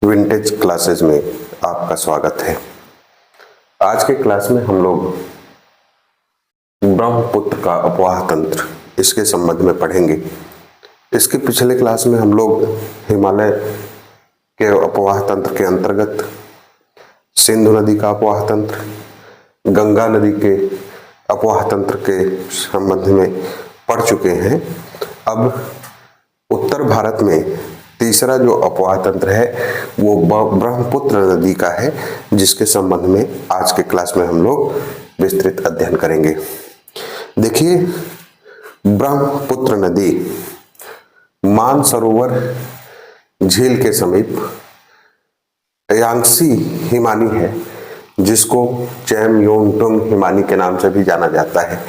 Vintage classes में आपका स्वागत है। आज के क्लास में हम लोग ब्रह्मपुत्र का अपवाह तंत्र इसके संबंध में पढ़ेंगे। इसके पिछले क्लास में हम लोग हिमालय के अपवाह तंत्र के अंतर्गत सिंधु नदी का अपवाह तंत्र, गंगा नदी के अपवाह तंत्र के संबंध में पढ़ चुके हैं। अब उत्तर भारत में तीसरा जो अपवाह तंत्र है वो ब्रह्मपुत्र नदी का है, जिसके संबंध में आज के क्लास में हम लोग विस्तृत अध्ययन करेंगे। देखिए, ब्रह्मपुत्र नदी मानसरोवर झील के समीप यांगसी हिमानी है, जिसको चैम योंग डुंग हिमानी के नाम से भी जाना जाता है।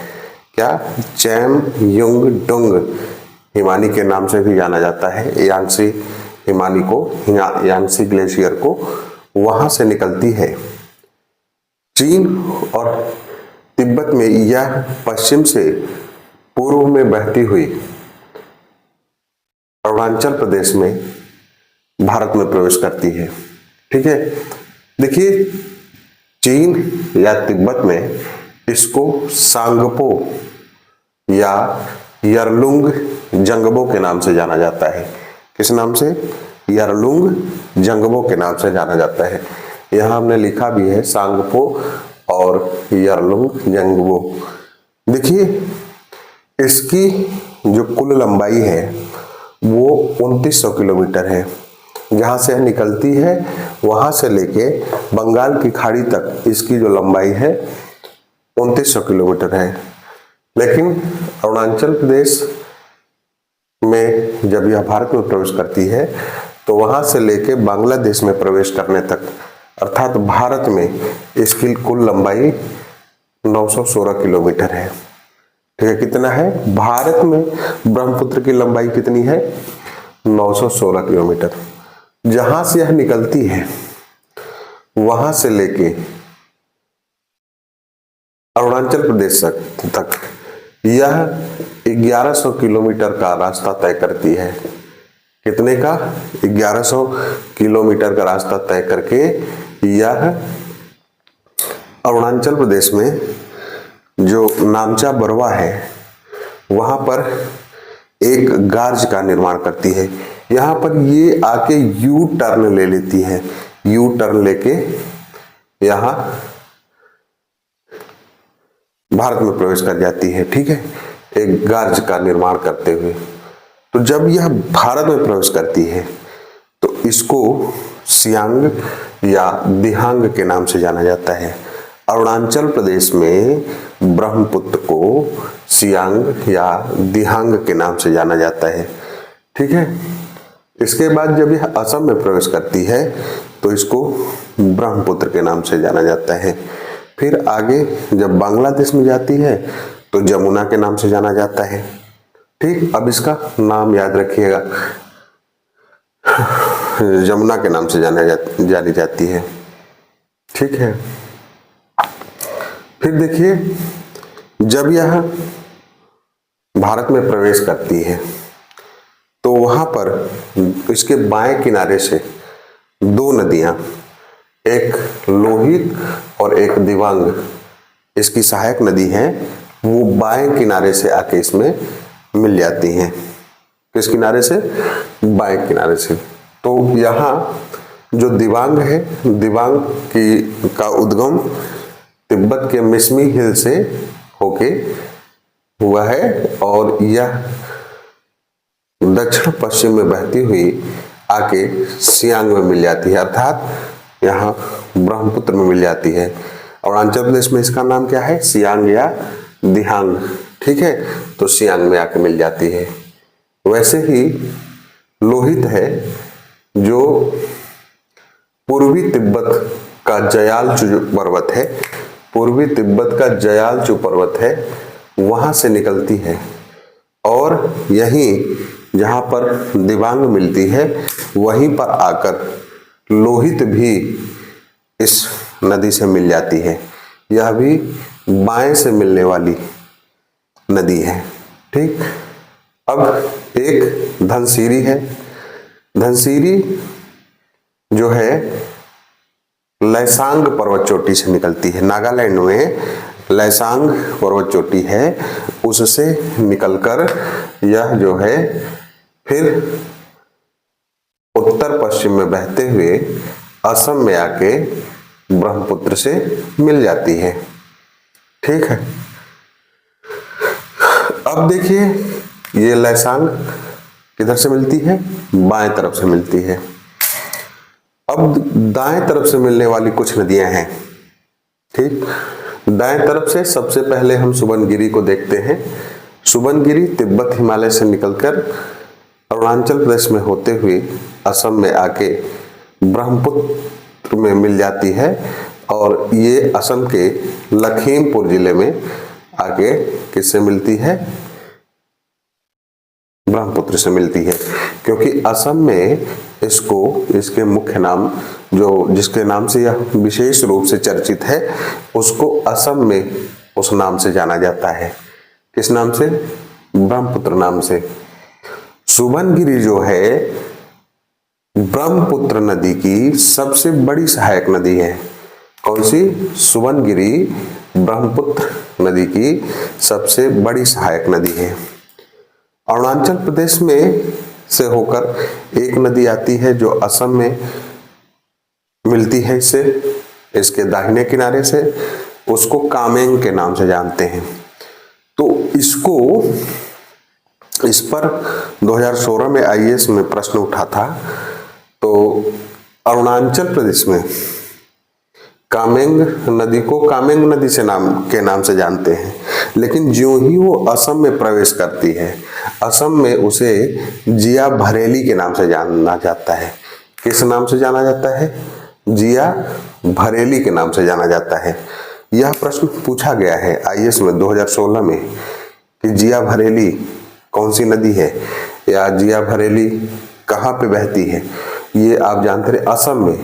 क्या? चैम योंग डुंग हिमानी के नाम से भी जाना जाता है। यांगसी हिमानी को, यांगसी ग्लेशियर को वहां से निकलती है। चीन और तिब्बत में यह पश्चिम से पूर्व में बहती हुई अरुणाचल प्रदेश में भारत में प्रवेश करती है। ठीक है, देखिए, चीन या तिब्बत में इसको सांगपो या यरलुंग जंगबो के नाम से जाना जाता है। किस नाम से? यरलुंग जंगबो के नाम से जाना जाता है। यहां हमने लिखा भी है सांगपो और यरलुंग जंगबो। देखिए, इसकी जो कुल लंबाई है वो 2900 किलोमीटर है। जहां से निकलती है वहां से लेके बंगाल की खाड़ी तक इसकी जो लंबाई है 2900 किलोमीटर है। लेकिन अरुणाचल प्रदेश में जब यह भारत में प्रवेश करती है तो वहां से लेके बांग्लादेश में प्रवेश करने तक, अर्थात भारत में इसकी कुल लंबाई 916 किलोमीटर है। ठीक है, कितना है? भारत में ब्रह्मपुत्र की लंबाई कितनी है? 916 किलोमीटर। जहां से यह निकलती है वहां से लेके अरुणाचल प्रदेश तक यह 1100 किलोमीटर का रास्ता तय करती है। कितने का? 1100 किलोमीटर का रास्ता तय करके यह अरुणाचल प्रदेश में जो नामचा बरवा है वहां पर एक गार्ज का निर्माण करती है। यहां पर ये आके यू टर्न ले लेती है। यू टर्न लेके यहां भारत में प्रवेश कर जाती है। ठीक है, एक गार्ज का निर्माण करते हुए। तो जब यह भारत में प्रवेश करती है तो इसको सियांग या दिहांग के नाम से जाना जाता है। अरुणाचल प्रदेश में ब्रह्मपुत्र को सियांग या दिहांग के नाम से जाना जाता है। ठीक है, इसके बाद जब यह असम में प्रवेश करती है तो इसको ब्रह्मपुत्र के नाम से जाना जाता है। फिर आगे जब बांग्लादेश में जाती है तो जमुना के नाम से जाना जाता है। ठीक, अब इसका नाम याद रखिएगा, जमुना के नाम से जानी जाती है। ठीक है, फिर देखिए, जब यह भारत में प्रवेश करती है तो वहां पर इसके बाएं किनारे से दो नदियां, एक लोहित और एक दिबांग, इसकी सहायक नदी है, वो बाएं किनारे से आके इसमें मिल जाती हैं। किस किनारे से? बाएं किनारे से। तो यहाँ जो दिबांग है, दिबांग का उद्गम तिब्बत के मिसमी हिल से होके हुआ है और यह दक्षिण पश्चिम में बहती हुई आके सियांग में मिल जाती है, अर्थात यहाँ ब्रह्मपुत्र में मिल जाती है। अरुणाचल प्रदेश में इसका नाम क्या है? सियांग या दिहांग। ठीक है, तो सियांग में आके मिल जाती है। वैसे ही लोहित है, जो पूर्वी तिब्बत का जयालचू पर्वत है, पूर्वी तिब्बत का जयालचू पर्वत है, वहां से निकलती है और यहीं जहां पर दिबांग मिलती है वहीं पर आकर लोहित भी इस नदी से मिल जाती है। यह भी बाएं से मिलने वाली नदी है। ठीक, अब एक धनसिरी है। धनसिरी जो है लैसांग पर्वत चोटी से निकलती है। नागालैंड में लैसांग पर्वत चोटी है, उससे निकलकर यह जो है फिर उत्तर पश्चिम में बहते हुए असम में आके ब्रह्मपुत्र से मिल जाती है। ठीक है, अब देखिए ये लैसांग किधर से मिलती है? बाएं तरफ से मिलती है। अब दाएं तरफ से मिलने वाली कुछ नदियां हैं। ठीक, दाएं तरफ से सबसे पहले हम सुबनगिरी को देखते हैं। सुबनगिरी तिब्बत हिमालय से निकलकर अरुणाचल प्रदेश में होते हुए असम में आके ब्रह्मपुत्र में मिल जाती है और ये असम के लखीमपुर जिले में आगे किससे मिलती है? ब्रह्मपुत्र से मिलती है, क्योंकि असम में इसके मुख्य नाम जो जिसके नाम से यह विशेष रूप से चर्चित है, उसको असम में उस नाम से जाना जाता है। किस नाम से? ब्रह्मपुत्र नाम से। सुबनगिरी जो है ब्रह्मपुत्र नदी की सबसे बड़ी सहायक नदी है। कौन सी? सुबनगिरी ब्रह्मपुत्र नदी की सबसे बड़ी सहायक नदी है। अरुणाचल प्रदेश में से होकर एक नदी आती है जो असम में मिलती है इससे, इसके दाहिने किनारे से, उसको कामेंग के नाम से जानते हैं। तो इस पर 2016 में आईएएस में प्रश्न उठा था। तो अरुणाचल प्रदेश में कामेंग नदी को कामेंग नदी से नाम से जानते हैं, लेकिन ज्यों ही वो असम में प्रवेश करती है, असम में उसे जिया भरेली के नाम से जाना जाता है। किस नाम से जाना जाता है? जिया भरेली के नाम से जाना जाता है। यह प्रश्न पूछा गया है आईएएस में 2016 में कि जिया भरेली कौन सी नदी है, या जिया भरेली कहाँ पे बहती है। ये आप जानते रहे, असम में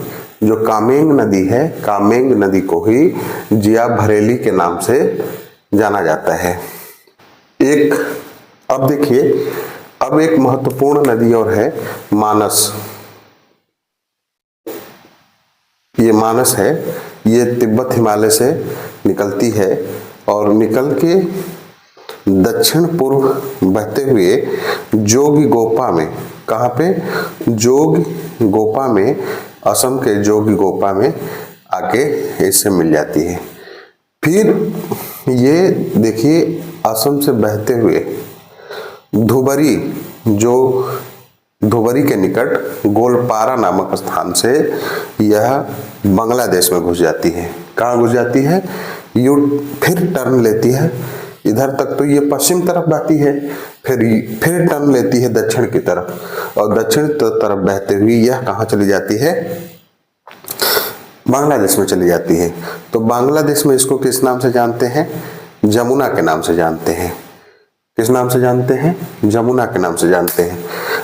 जो कामेंग नदी है, कामेंग नदी को ही जिया भरेली के नाम से जाना जाता है। अब देखिए, अब एक महत्वपूर्ण नदी और है मानस। ये मानस है, ये तिब्बत हिमालय से निकलती है और निकल के दक्षिण पूर्व बहते हुए जोगीघोपा में, कहाँ पे? जोगीघोपा में, असम के जोगीघोपा में आके इससे मिल जाती है। फिर ये देखिए असम से बहते हुए धुबरी, जो धुबरी के निकट गोलपारा नामक स्थान से यह बांग्लादेश में घुस जाती है। कहाँ घुस जाती है? फिर टर्न लेती है इधर तक, तो ये पश्चिम तरफ बहती है, फिर टर्न लेती है दक्षिण की तरफ, और दक्षिण तरफ बहते हुए यह कहाँ चली जाती है? बांग्लादेश में चली जाती है। तो बांग्लादेश में इसको किस नाम से जानते हैं? जमुना के नाम से जानते हैं। किस नाम से जानते हैं? जमुना के नाम से जानते हैं।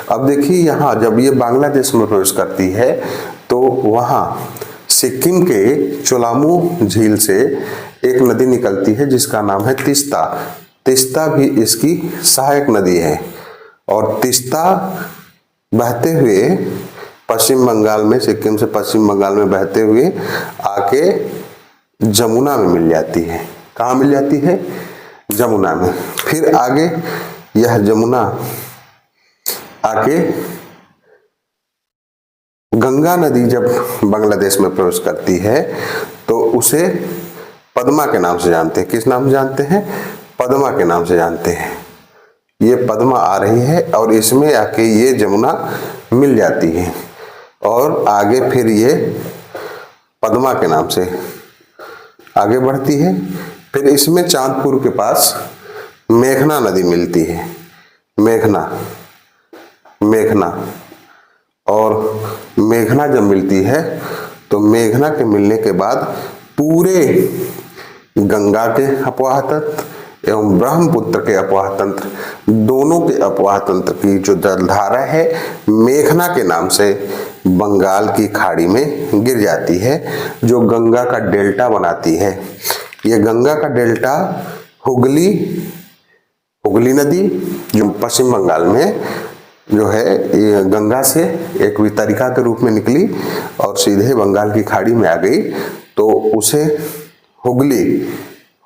अब देखिए यहाँ जब ये बांग्लादेश में प्रवेश करती है तो वहाँ सिक्किम के चोलामू झील से एक नदी निकलती है जिसका नाम है तीस्ता। तीस्ता भी इसकी सहायक नदी है और तीस्ता बहते हुए पश्चिम बंगाल में, सिक्किम से पश्चिम बंगाल में बहते हुए आके जमुना में मिल जाती है। कहाँ मिल जाती है? जमुना में। फिर आगे यह जमुना आके गंगा नदी जब बांग्लादेश में प्रवेश करती है तो उसे पद्मा के नाम से जानते हैं। किस नाम से जानते हैं? पद्मा के नाम से जानते हैं। ये पद्मा आ रही है और इसमें आके ये जमुना मिल जाती है और आगे फिर ये पद्मा के नाम से आगे बढ़ती है। फिर इसमें चांदपुर के पास मेघना नदी मिलती है। मेघना और मेघना जब मिलती है तो मेघना के मिलने के बाद पूरे गंगा के अपवाह तंत्र एवं ब्रह्मपुत्र के अपवाह तंत्र, दोनों के अपवाह तंत्र की जो जलधारा है मेघना के नाम से बंगाल की खाड़ी में गिर जाती है, जो गंगा का डेल्टा बनाती है। ये गंगा का डेल्टा हुगली नदी जो पश्चिम बंगाल में जो है ये गंगा से एक वितरिका के रूप में निकली और सीधे बंगाल की खाड़ी में आ गई, तो उसे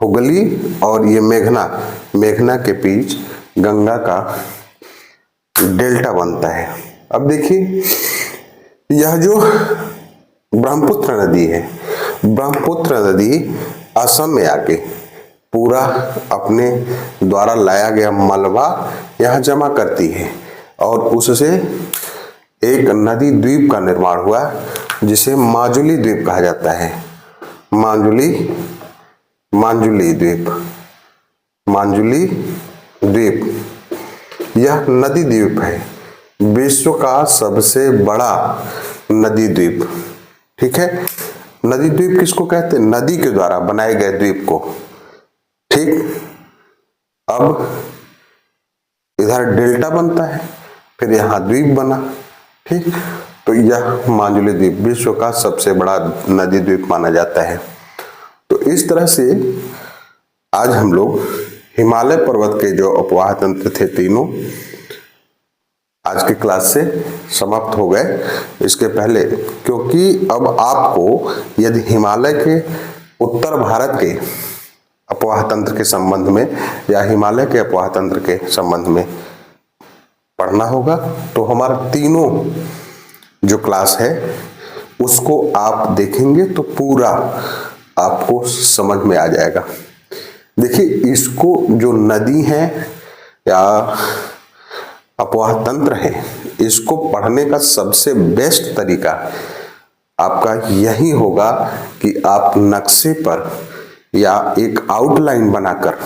हुगली और ये मेघना के बीच गंगा का डेल्टा बनता है। अब देखिए, यह जो ब्रह्मपुत्र नदी है, ब्रह्मपुत्र नदी असम में आके पूरा अपने द्वारा लाया गया मलबा यहाँ जमा करती है और उससे एक नदी द्वीप का निर्माण हुआ जिसे माजुली द्वीप कहा जाता है। मांजुली द्वीप यह नदी द्वीप है, विश्व का सबसे बड़ा नदी द्वीप। ठीक है, नदी द्वीप किसको कहते हैं? नदी के द्वारा बनाए गए द्वीप को। ठीक, अब इधर डेल्टा बनता है, फिर यहाँ द्वीप बना। ठीक, तो यह मांजुली द्वीप विश्व का सबसे बड़ा नदी द्वीप माना जाता है। तो इस तरह से आज हम लोग हिमालय पर्वत के जो अपवाह तंत्र थे तीनों, आज की क्लास से समाप्त हो गए। इसके पहले, क्योंकि अब आपको यदि हिमालय के उत्तर भारत के अपवाह तंत्र के संबंध में या हिमालय के अपवाह तंत्र के संबंध में पढ़ना होगा, तो हमारा तीनों जो क्लास है उसको आप देखेंगे तो पूरा आपको समझ में आ जाएगा। देखिए, इसको जो नदी है या अपवाह तंत्र है, इसको पढ़ने का सबसे बेस्ट तरीका आपका यही होगा कि आप नक्शे पर या एक आउटलाइन बनाकर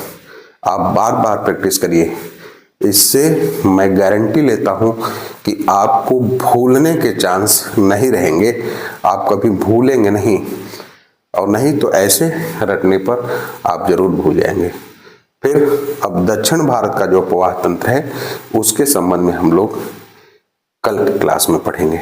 आप बार बार प्रैक्टिस करिए। इससे मैं गारंटी लेता हूं कि आपको भूलने के चांस नहीं रहेंगे, आप कभी भूलेंगे नहीं, और नहीं तो ऐसे रटने पर आप जरूर भूल जाएंगे। फिर अब दक्षिण भारत का जो अपवाह तंत्र है उसके संबंध में हम लोग कल की क्लास में पढ़ेंगे।